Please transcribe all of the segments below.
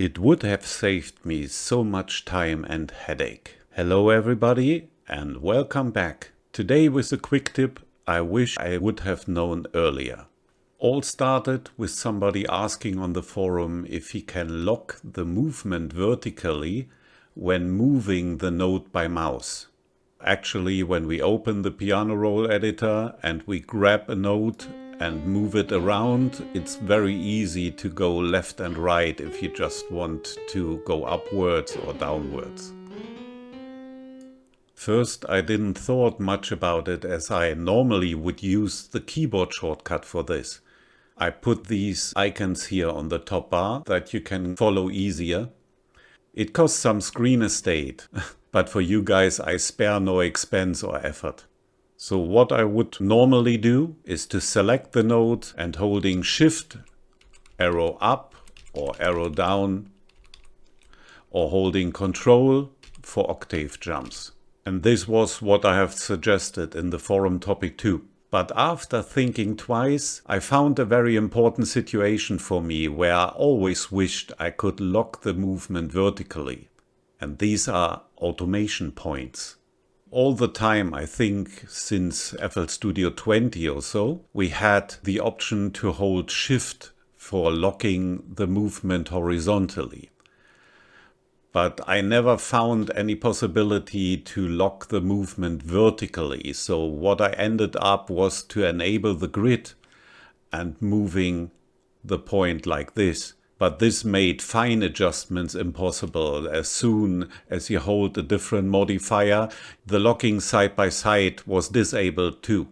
It would have saved me so much time and headache. Hello everybody and welcome back. Today with a quick tip I wish I would have known earlier. All started with somebody asking on the forum if he can lock the movement vertically when moving the node by mouse. Actually, when we open the piano roll editor and we grab a node and move it around, it's very easy to go left and right if you just want to go upwards or downwards. First, I didn't thought much about it as I normally would use the keyboard shortcut for this. I put these icons here on the top bar that you can follow easier. It costs some screen estate, but for you guys I spare no expense or effort. So what I would normally do is to select the node and holding Shift, arrow up or arrow down, or holding Control for octave jumps. And this was what I have suggested in the forum topic too. But after thinking twice, I found a very important situation for me where I always wished I could lock the movement vertically. And these are automation points. All the time, I think, since FL Studio 20 or so, we had the option to hold Shift for locking the movement horizontally. But I never found any possibility to lock the movement vertically. So what I ended up was to enable the grid and moving the point like this. But this made fine adjustments impossible. As soon as you hold a different modifier, the locking side by side was disabled too.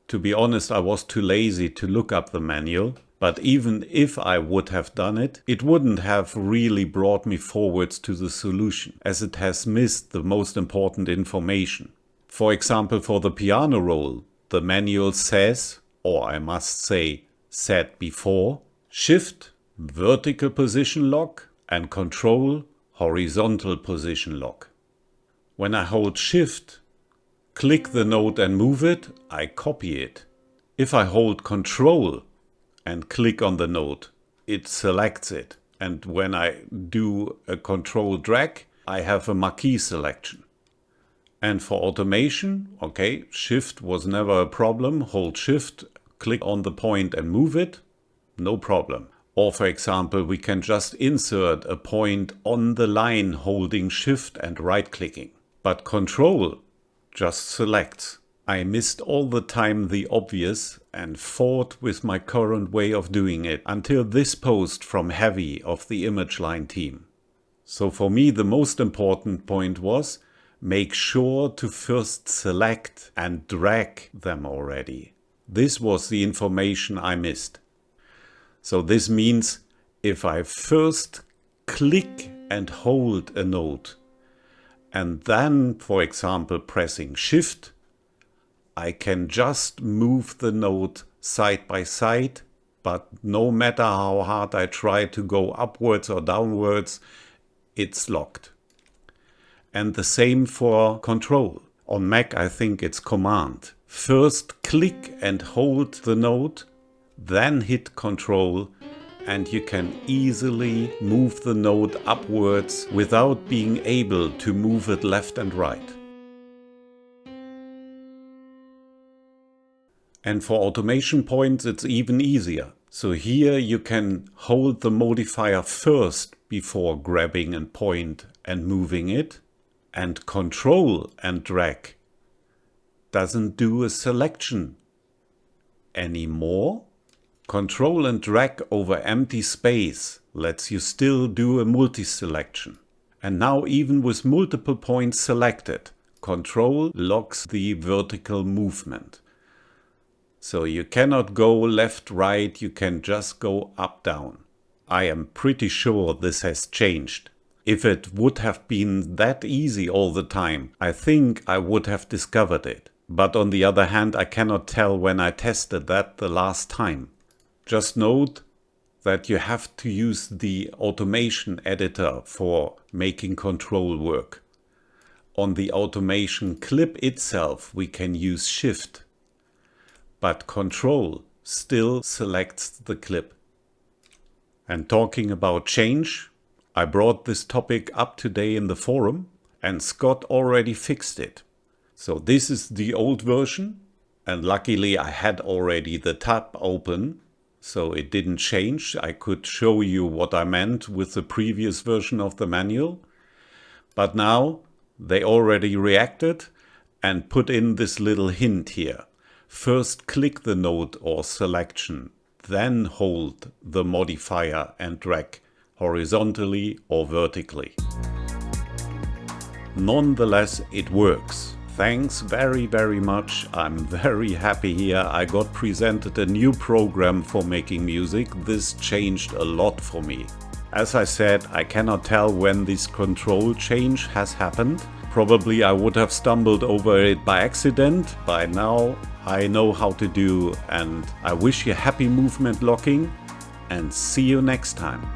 To be honest, I was too lazy to look up the manual. But even if I would have done it, it wouldn't have really brought me forwards to the solution, as it has missed the most important information. For example, for the piano roll, the manual says, or I must say, said before, Shift, vertical position lock, and Control, horizontal position lock. When I hold Shift, click the node and move it, I copy it. If I hold Control and click on the node, it selects it. And when I do a Control drag, I have a marquee selection. And for automation, okay, Shift was never a problem. Hold Shift, click on the point and move it, no problem. Or for example, we can just insert a point on the line holding Shift and right-clicking. But Control just selects. I missed all the time the obvious and fought with my current way of doing it until this post from Heavy of the Image Line team. So for me the most important point was make sure to first select and drag them already. This was the information I missed. So this means if I first click and hold a node and then, for example, pressing Shift, I can just move the node side by side, but no matter how hard I try to go upwards or downwards, it's locked. And the same for Control. On Mac, I think it's Command. First click and hold the node, then hit Control, and you can easily move the node upwards without being able to move it left and right. And for automation points, it's even easier. So here you can hold the modifier first before grabbing a point and moving it. And Control and drag doesn't do a selection anymore. Control and drag over empty space lets you still do a multi-selection. And now even with multiple points selected, Control locks the vertical movement. So you cannot go left, right, you can just go up, down. I am pretty sure this has changed. If it would have been that easy all the time, I think I would have discovered it. But on the other hand, I cannot tell when I tested that the last time. Just note that you have to use the automation editor for making Control work. On the automation clip itself, we can use Shift. But Control still selects the clip. And talking about change, I brought this topic up today in the forum and Scott already fixed it. So this is the old version, and luckily I had already the tab open, so it didn't change. I could show you what I meant with the previous version of the manual. But now they already reacted and put in this little hint here. First click the node or selection, then hold the modifier and drag horizontally or vertically. Nonetheless, it works. Thanks very much. I'm very happy here. I got presented a new program for making music. This changed a lot for me. As I said, I cannot tell when this control change has happened. Probably I would have stumbled over it by accident. By now I know how to do, and I wish you happy movement locking and see you next time.